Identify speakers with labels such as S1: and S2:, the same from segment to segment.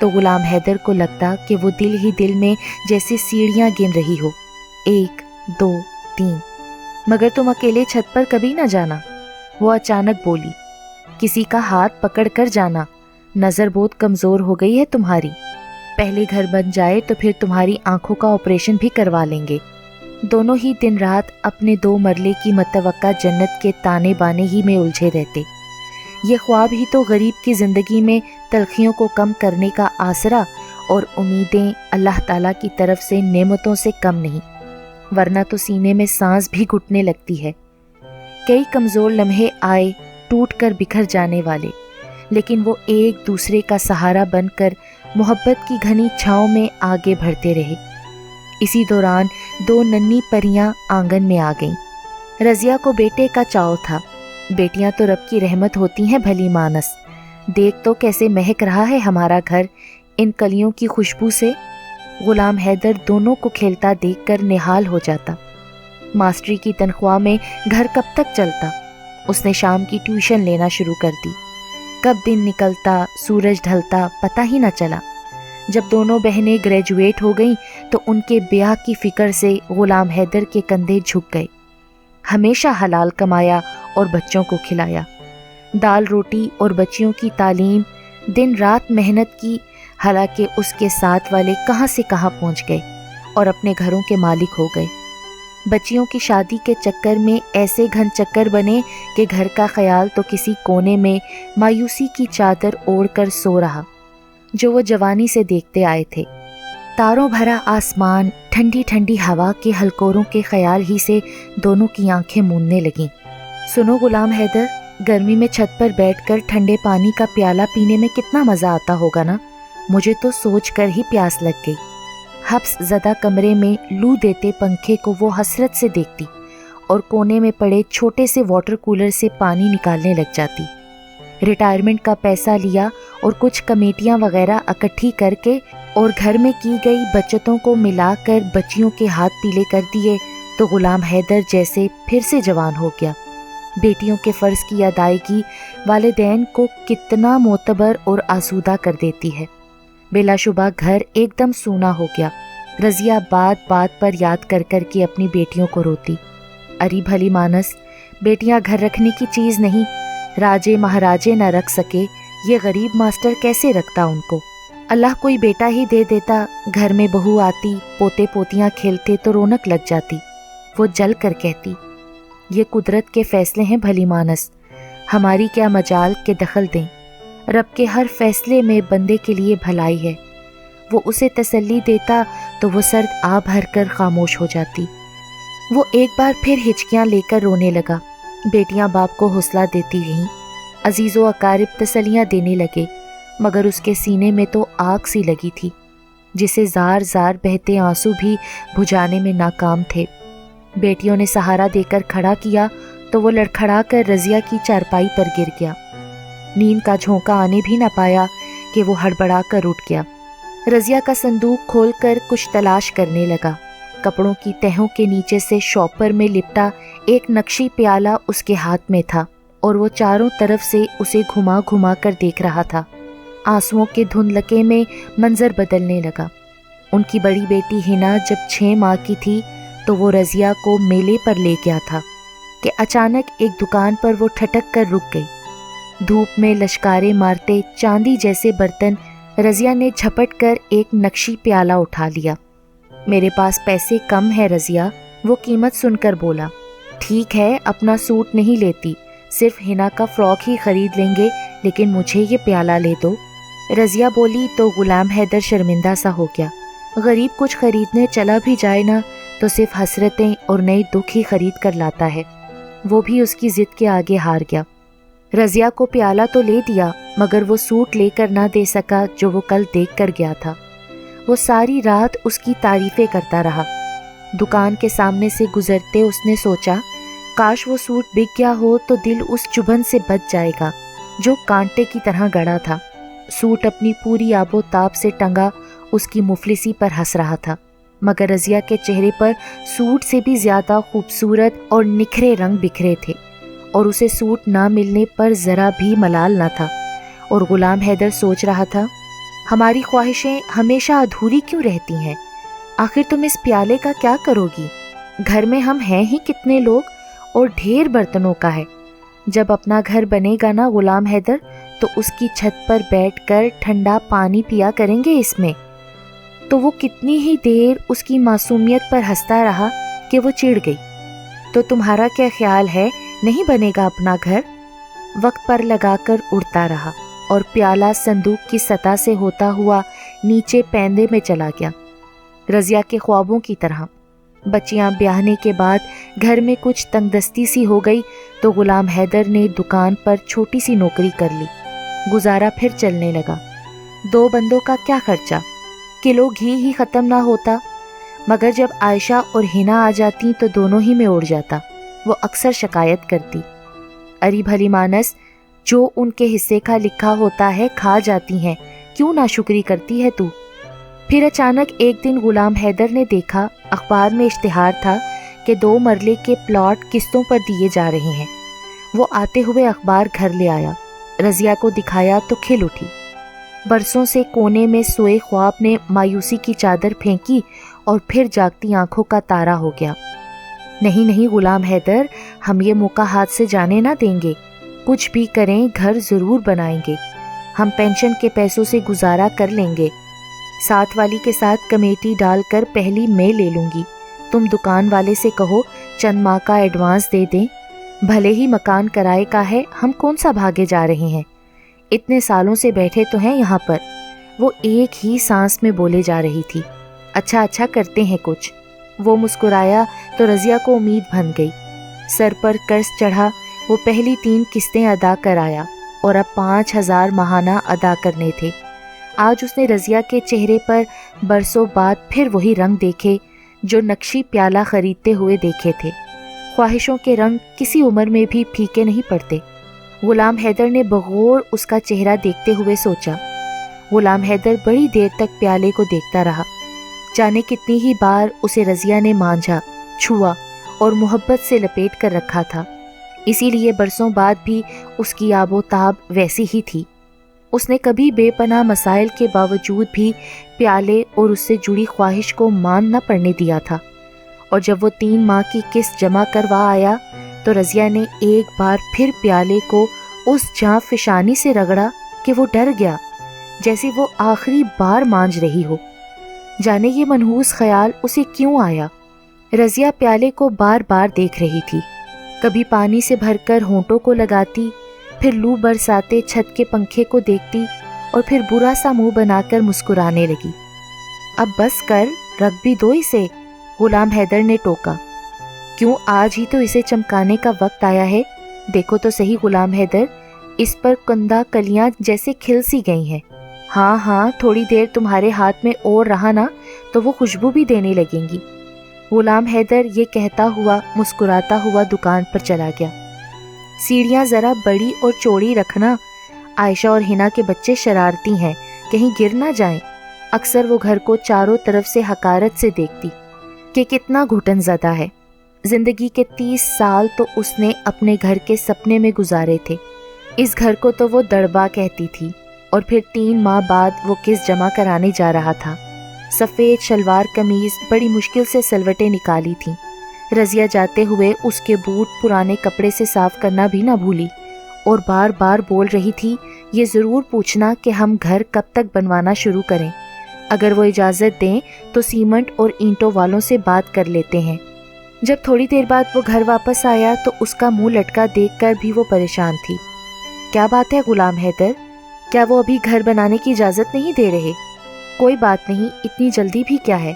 S1: تو غلام حیدر کو لگتا کہ وہ دل ہی دل میں جیسے سیڑھیاں گن رہی ہو، 1 2 3، مگر تم اکیلے چھت پر کبھی نہ جانا۔ وہ اچانک بولی، کسی کا ہاتھ پکڑ کر جانا، نظر بہت کمزور ہو گئی ہے تمہاری، پہلے گھر بن جائے تو پھر تمہاری آنکھوں کا آپریشن بھی کروا لیں گے۔ دونوں ہی دن رات اپنے 2 مرلے کی متوقع جنت کے تانے بانے ہی میں الجھے رہتے۔ یہ خواب ہی تو غریب کی زندگی میں تلخیوں کو کم کرنے کا آسرا اور امیدیں اللہ تعالیٰ کی طرف سے نعمتوں سے کم نہیں، ورنہ تو سینے میں سانس بھی گھٹنے لگتی ہے۔ کئی کمزور لمحے آئے، ٹوٹ کر بکھر جانے والے، لیکن وہ ایک دوسرے کا سہارا بن کر محبت کی گھنی چھاؤں میں آگے بڑھتے رہے۔ اسی دوران 2 ننھی پریاں آنگن میں آ گئیں۔ رضیہ کو بیٹے کا چاؤ تھا۔ بیٹیاں تو رب کی رحمت ہوتی ہیں بھلی مانس، دیکھ تو کیسے مہک رہا ہے ہمارا گھر ان کلیوں کی خوشبو سے۔ غلام حیدر دونوں کو کھیلتا دیکھ کر نہال ہو جاتا۔ ماسٹری کی تنخواہ میں گھر کب تک چلتا؟ اس نے شام کی ٹیوشن لینا شروع کر دی۔ کب دن نکلتا، سورج ڈھلتا، پتہ ہی نہ چلا۔ جب دونوں بہنیں گریجویٹ ہو گئیں تو ان کے بیاہ کی فکر سے غلام حیدر کے کندھے جھک گئے۔ ہمیشہ حلال کمایا اور بچوں کو کھلایا، دال روٹی اور بچیوں کی تعلیم، دن رات محنت کی، حالانکہ اس کے ساتھ والے کہاں سے کہاں پہنچ گئے اور اپنے گھروں کے مالک ہو گئے۔ بچیوں کی شادی کے چکر میں ایسے گھن چکر بنے کہ گھر کا خیال تو کسی کونے میں مایوسی کی چادر اوڑھ کر سو رہا جو وہ جوانی سے دیکھتے آئے تھے۔ تاروں بھرا آسمان، ٹھنڈی ٹھنڈی ہوا کے ہلکوروں کے خیال ہی سے دونوں کی آنکھیں موننے لگیں۔ سنو غلام حیدر، گرمی میں چھت پر بیٹھ کر ٹھنڈے پانی کا پیالہ پینے میں کتنا مزہ آتا ہوگا نا؟ مجھے تو سوچ کر ہی پیاس لگ گئی۔ حبس زدہ کمرے میں لو دیتے پنکھے کو وہ حسرت سے دیکھتی اور کونے میں پڑے چھوٹے سے واٹر کولر سے پانی نکالنے لگ جاتی۔ ریٹائرمنٹ کا پیسہ لیا اور کچھ کمیٹیاں وغیرہ اکٹھی کر کے اور گھر میں کی گئی بچتوں کو ملا کر بچیوں کے ہاتھ پیلے کر دیے تو غلام حیدر جیسے پھر سے جوان ہو گیا۔ بیٹیوں کے فرض کی ادائیگی والدین کو کتنا معتبر اور آسودہ کر دیتی ہے۔ بلا شبہ گھر ایک دم سونا ہو گیا۔ رضیہ بات بات پر یاد کر کر کے اپنی بیٹیوں کو روتی، اری بھلی مانس، بیٹیاں گھر رکھنے کی چیز نہیں، راجے مہاراجے نہ رکھ سکے، یہ غریب ماسٹر کیسے رکھتا ان کو؟ اللہ کوئی بیٹا ہی دے دیتا، گھر میں بہو آتی، پوتے پوتیاں کھیلتے تو رونق لگ جاتی۔ وہ جل کر کہتی، یہ قدرت کے فیصلے ہیں بھلی مانس، ہماری کیا مجال کہ دخل دیں۔ رب کے ہر فیصلے میں بندے کے لیے بھلائی ہے، وہ اسے تسلی دیتا تو وہ سرد آ بھر کر خاموش ہو جاتی۔ وہ ایک بار پھر ہچکیاں لے کر رونے لگا۔ بیٹیاں باپ کو حوصلہ دیتی رہیں، عزیز و اقارب تسلیاں دینے لگے، مگر اس کے سینے میں تو آگ سی لگی تھی جسے زار زار بہتے آنسو بھی بجھانے میں ناکام تھے۔ بیٹیوں نے سہارا دے کر کھڑا کیا تو وہ لڑکھڑا کر رضیہ کی چارپائی پر گر گیا۔ نیند کا جھونکا آنے بھی نہ پایا کہ وہ ہڑبڑا کر اٹھ گیا۔ رضیہ کا صندوق کھول کر کچھ تلاش کرنے لگا۔ کپڑوں کی تہوں کے نیچے سے شاپر میں لپٹا ایک نقشی پیالہ اس کے ہاتھ میں تھا اور وہ چاروں طرف سے اسے گھما گھما کر دیکھ رہا تھا۔ آنسوؤں کے دھندلکے میں منظر بدلنے لگا۔ ان کی بڑی بیٹی ہنا جب 6 ماہ کی تھی تو وہ رضیہ کو میلے پر لے گیا تھا کہ اچانک ایک دکان پر وہ ٹھٹک کر رک گئی۔ دھوپ میں لشکارے مارتے چاندی جیسے برتن رضیہ نے جھپٹ کر ایک نقشی پیالہ اٹھا لیا۔ میرے پاس پیسے کم ہے رضیہ، وہ قیمت سن کر بولا۔ ٹھیک ہے، اپنا سوٹ نہیں لیتی، صرف ہنا کا فراک ہی خرید لیں گے، لیکن مجھے یہ پیالہ لے دو۔ رضیہ بولی تو غلام حیدر شرمندہ سا ہو گیا۔ غریب کچھ خریدنے چلا بھی جائے نا تو صرف حسرتیں اور نئی دکھ ہی خرید کر لاتا ہے۔ وہ بھی اس کی ضد کے آگے ہار گیا۔ رضیہ کو پیالہ تو لے دیا مگر وہ سوٹ لے کر نہ دے سکا جو وہ کل دیکھ کر گیا تھا۔ وہ ساری رات اس کی تعریفیں کرتا رہا۔ دکان کے سامنے سے گزرتے اس نے سوچا کاش وہ سوٹ بک گیا ہو تو دل اس چبھن سے بچ جائے گا جو کانٹے کی طرح گڑا تھا۔ سوٹ اپنی پوری آب و تاب سے ٹنگا اس کی مفلسی پر ہنس رہا تھا، مگر رضیہ کے چہرے پر سوٹ سے بھی زیادہ خوبصورت اور نکھرے رنگ بکھرے تھے اور اسے سوٹ نہ ملنے پر ذرا بھی ملال نہ تھا۔ اور غلام حیدر سوچ رہا تھا ہماری خواہشیں ہمیشہ ادھوری کیوں رہتی ہیں؟ آخر تم اس پیالے کا کیا کرو گی؟ گھر میں ہم ہیں ہی کتنے لوگ اور ڈھیر برتنوں کا ہے۔ جب اپنا گھر بنے گا نا غلام حیدر، تو اس کی چھت پر بیٹھ کر ٹھنڈا پانی پیا کریں گے اس میں۔ تو وہ کتنی ہی دیر اس کی معصومیت پر ہنستا رہا کہ وہ چڑ گئی۔ تو تمہارا کیا خیال ہے، نہیں بنے گا اپنا گھر؟ وقت پر لگا کر اڑتا رہا اور پیالہ صندوق کی سطح سے ہوتا ہوا نیچے پیندے میں چلا گیا، رضیہ کے خوابوں کی طرح۔ بچیاں بیاہنے کے بعد گھر میں کچھ تنگ دستی سی ہو گئی تو غلام حیدر نے دکان پر چھوٹی سی نوکری کر لی۔ گزارا پھر چلنے لگا۔ 2 بندوں کا کیا خرچہ، کلو گھی ہی ختم نہ ہوتا، مگر جب عائشہ اور ہنا آ جاتی تو دونوں ہی میں اڑ جاتا۔ وہ اکثر شکایت کرتی، اری بھلی مانس، جو ان کے حصے کا لکھا ہوتا ہے کھا جاتی ہیں، کیوں ناشکری کرتی ہے تو؟ پھر اچانک ایک دن غلام حیدر نے دیکھا اخبار میں اشتہار تھا کہ 2 مرلے کے پلاٹ قسطوں پر دیے جا رہے ہیں۔ وہ آتے ہوئے اخبار گھر لے آیا، رضیہ کو دکھایا تو کھل اٹھی۔ برسوں سے کونے میں سوئے خواب نے مایوسی کی چادر پھینکی اور پھر جاگتی آنکھوں کا تارا ہو گیا۔ نہیں نہیں غلام حیدر، ہم یہ موقع ہاتھ سے جانے نہ دیں گے، کچھ بھی کریں گھر ضرور بنائیں گے، ہم پینشن کے پیسوں سے گزارا کر لیں گے، ساتھ والی کے ساتھ کمیٹی ڈال کر پہلی میں لے لوں گی، تم دکان والے سے کہو چند ماہ کا ایڈوانس دے دیں، بھلے ہی مکان کرائے کا ہے، ہم کون سا بھاگے جا رہے ہیں، اتنے سالوں سے بیٹھے تو ہیں یہاں پر۔ وہ ایک ہی سانس میں بولے جا رہی تھی، اچھا اچھا کرتے ہیں کچھ۔ وہ مسکرایا تو رضیہ کو امید بن گئی۔ سر پر قرض چڑھا، وہ پہلی 3 قسطیں ادا کر آیا اور اب 5000 ماہانہ ادا کرنے تھے۔ آج اس نے رضیہ کے چہرے پر برسوں بعد پھر وہی رنگ دیکھے جو نقشی پیالہ خریدتے ہوئے دیکھے تھے۔ خواہشوں کے رنگ کسی عمر میں بھی پھیکے نہیں پڑتے۔ غلام حیدر نے بغور اس کا چہرہ دیکھتے ہوئے سوچا۔ غلام حیدر بڑی دیر تک پیالے کو دیکھتا رہا، جانے کتنی ہی بار اسے رضیہ نے مانجھا، چھوا اور محبت سے لپیٹ کر رکھا تھا، اسی لیے برسوں بعد بھی اس کی آب و تاب ویسی ہی تھی۔ اس نے کبھی بے پناہ مسائل کے باوجود بھی پیالے اور اس سے جڑی خواہش کو مان نہ پڑنے دیا تھا، اور جب وہ 3 ماہ کی قسط جمع کروا آیا تو رضیہ نے ایک بار پھر پیالے کو اس جاں فشانی سے رگڑا کہ وہ ڈر گیا، جیسے وہ آخری بار مانج رہی ہو۔ جانے یہ منحوس خیال اسے کیوں آیا؟ رضیہ پیالے کو بار بار دیکھ رہی تھی، کبھی پانی سے بھر کر ہونٹوں کو لگاتی، پھر لو برساتے چھت کے پنکھے کو دیکھتی اور پھر برا سا منہ بنا کر مسکرانے لگی۔ اب بس کر، رکھ بھی دو اسے، غلام حیدر نے ٹوکا۔ کیوں، آج ہی تو اسے چمکانے کا وقت آیا ہے، دیکھو تو صحیح غلام حیدر، اس پر کندہ کلیاں جیسے کھل سی گئی ہیں۔ ہاں ہاں، تھوڑی دیر تمہارے ہاتھ میں اور رہا نا تو وہ خوشبو بھی دینے لگیں گی۔ غلام حیدر یہ کہتا ہوا مسکراتا ہوا دکان پر چلا گیا۔ سیڑھیاں ذرا بڑی اور چوڑی رکھنا، عائشہ اور ہنا کے بچے شرارتی ہیں، کہیں گر نہ جائیں۔ اکثر وہ گھر کو چاروں طرف سے حقارت سے دیکھتی کہ کتنا گھٹن زدہ ہے۔ زندگی کے 30 سال تو اس نے اپنے گھر کے سپنے میں گزارے تھے، اس گھر کو تو وہ دڑبا کہتی تھی، اور پھر 3 ماہ بعد وہ قسط جمع کرانے جا رہا تھا۔ سفید شلوار قمیض بڑی مشکل سے سلوٹیں نکالی تھیں۔ رضیہ جاتے ہوئے اس کے بوٹ پرانے کپڑے سے صاف کرنا بھی نہ بھولی، اور بار بار بول رہی تھی یہ ضرور پوچھنا کہ ہم گھر کب تک بنوانا شروع کریں، اگر وہ اجازت دیں تو سیمنٹ اور اینٹوں والوں سے بات کر لیتے ہیں۔ جب تھوڑی دیر بعد وہ گھر واپس آیا تو اس کا منہ لٹکا دیکھ کر بھی وہ پریشان تھی۔ کیا بات ہے غلام حیدر، کیا وہ ابھی گھر بنانے کی اجازت نہیں دے رہے؟ کوئی بات نہیں، اتنی جلدی بھی کیا ہے؟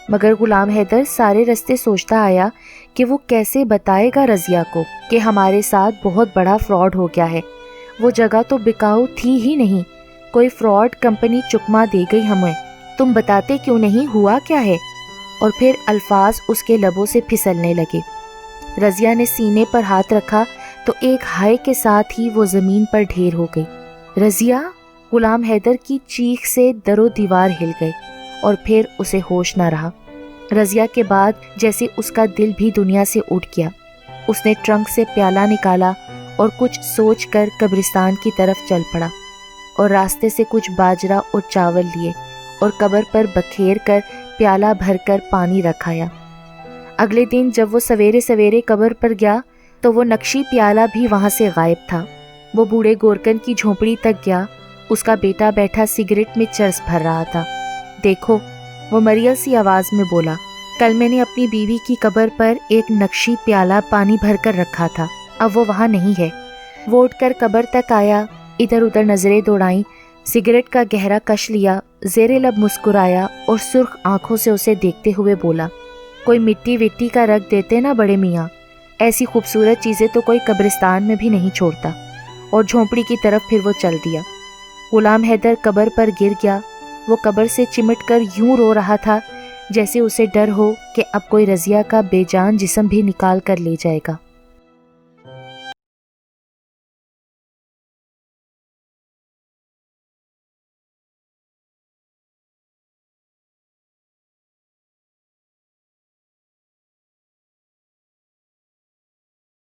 S1: مگر غلام حیدر سارے رستے سوچتا آیا کہ وہ کیسے بتائے گا رضیہ کو کہ ہمارے ساتھ بہت بڑا فراڈ ہو گیا ہے۔ وہ جگہ تو بکاؤ تھی ہی نہیں، کوئی فراڈ کمپنی چکما دے گئی ہمیں، تم بتاتے کیوں نہیں، ہوا کیا ہے؟ اور پھر الفاظ اس کے لبوں سے پھسلنے لگے۔ رضیہ نے سینے پر ہاتھ رکھا تو ایک ہائے کے ساتھ ہی وہ زمین پر ڈھیر ہو گئی۔ رضیہ! غلام حیدر کی چیخ سے در و دیوار ہل گئے اور پھر اسے ہوش نہ رہا۔ رضیہ کے بعد جیسے اس کا دل بھی دنیا سے اٹھ گیا۔ اس نے ٹرنک سے پیالہ نکالا اور کچھ سوچ کر قبرستان کی طرف چل پڑا، اور راستے سے کچھ باجرا اور چاول لیے اور قبر پر بکھیر کر پیالہ بھر کر پانی رکھایا۔ اگلے دن جب وہ سویرے سویرے قبر پر گیا تو وہ نقشی پیالہ بھی وہاں سے غائب تھا۔ وہ بوڑھے گورکن کی جھونپڑی تک گیا، اس کا بیٹا بیٹھا سگریٹ میں چرس بھر رہا تھا۔ دیکھو، وہ مریل سی آواز میں بولا، کل میں نے اپنی بیوی کی قبر پر ایک نقشی پیالہ پانی بھر کر رکھا تھا، اب وہ وہاں نہیں ہے۔ وہ اٹھ کر قبر تک آیا، ادھر ادھر نظریں دوڑائیں، سگریٹ کا گہرا کش لیا، زیر لب مسکرایا اور سرخ آنکھوں سے اسے دیکھتے ہوئے بولا، کوئی مٹی وٹی کا رکھ دیتے نا بڑے میاں، ایسی خوبصورت چیزیں تو کوئی قبرستان میں بھی نہیں چھوڑتا۔ اور جھونپڑی کی طرف پھر وہ چل دیا۔ غلام حیدر قبر پر گر گیا۔ وہ قبر سے چمٹ کر یوں رو رہا تھا جیسے اسے ڈر ہو کہ اب کوئی رضیہ کا بے جان جسم بھی نکال کر لے جائے گا۔